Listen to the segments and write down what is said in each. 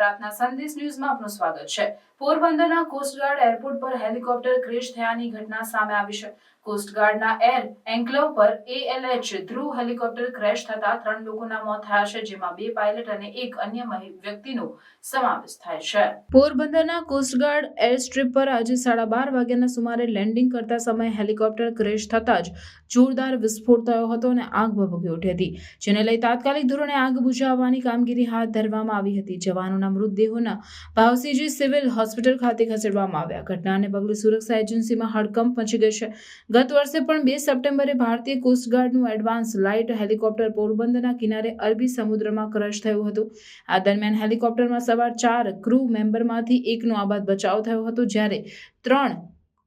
પ્રાર્થના સંદેશ ન્યૂઝમાં આપનું સ્વાગત છે। પોરબંદરના કોસ્ટગાર્ડ એરપોર્ટ પર હેલિકોપ્ટર ક્રેશ થયાની ઘટના સામે આવી છે। કોસ્ટગાર્ડના એર એન્કલેવ પર ALH ધ્રુવ હેલિકોપ્ટર ક્રેશ થતા 3 લોકોના મોત થયા છે, જેમાં 2 પાયલટ અને 1 અન્ય વ્યક્તિનો સમાવેશ થાય છે। પોરબંદરના કોસ્ટગાર્ડ એર સ્ટ્રીપ પર આજે 12:30 વાગ્યાના સુમારે લેન્ડિંગ કરતા સમયે હેલિકોપ્ટર ક્રેશ થતા જ જોરદાર વિસ્ફોટ થયો હતો અને આગ ભભૂકી ઉઠી હતી, જેને લઈ તાત્કાલિક ધોરણે આગ બુઝાવવાની કામગીરી હાથ ધરવામાં આવી હતી। જવાનોના મૃતદેહોના ભાવસીજી સિવિલ હોસ્પિટલ ખાતે ખસેડવામાં આવ્યા। ઘટનાને પગલે સુરક્ષા એજન્સીમાં હડકંપ મચી ગઈ છે। ગત વર્ષે પણ 2 સપ્ટેમ્બરે ભારતીય કોસ્ટગાર્ડનું એડવાન્સ લાઇટ હેલિકોપ્ટર પોરબંદરના કિનારે અરબી સમુદ્રમાં ક્રેશ થયું હતું। આ દરમિયાન હેલિકોપ્ટરમાં સવાર 4 ક્રૂ મેમ્બરમાંથી એકનો આબાદ બચાવ થયો હતો, જ્યારે 3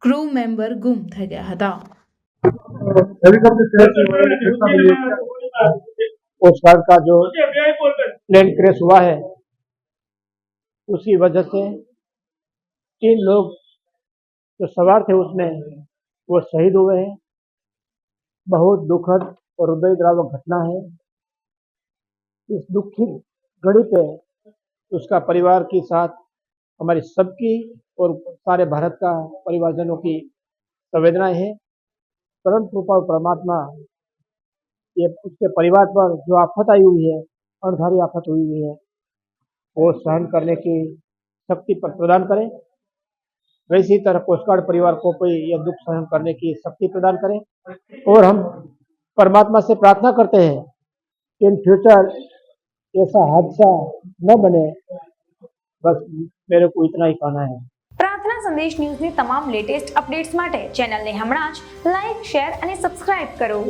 ક્રૂ મેમ્બર ગુમ થઈ ગયા હતા। कोस्टगार्ड का जो प्लेन क्रैश हुआ है, उसी वजह से 3 लोग जो सवार थे उसमें वो शहीद हुए हैं। बहुत दुखद और हृदयद्रावक घटना है। इस दुख की घड़ी पे उसका परिवार के साथ हमारी सबकी और सारे भारत का परिवारजनों की संवेदनाएं है। परम कृपा परमात्मा ये उसके परिवार पर जो आफत आई हुई है, अणधारी आफत हुई हुई है, वो सहन करने की शक्ति पर प्रदान करें। वैसी तरह कोस्टगार्ड परिवार को भी यह दुख सहन करने की शक्ति प्रदान करें। और हम परमात्मा से प्रार्थना करते हैं कि इन फ्यूचर ऐसा हादसा न बने। बस मेरे को इतना ही कहना है। प्रार्थना संदेश न्यूज़ ની તમામ લેટેસ્ટ અપડેટ્સ માટે ચેનલને હમણાં જ લાઈક, શેર અને સબસ્ક્રાઇબ કરો।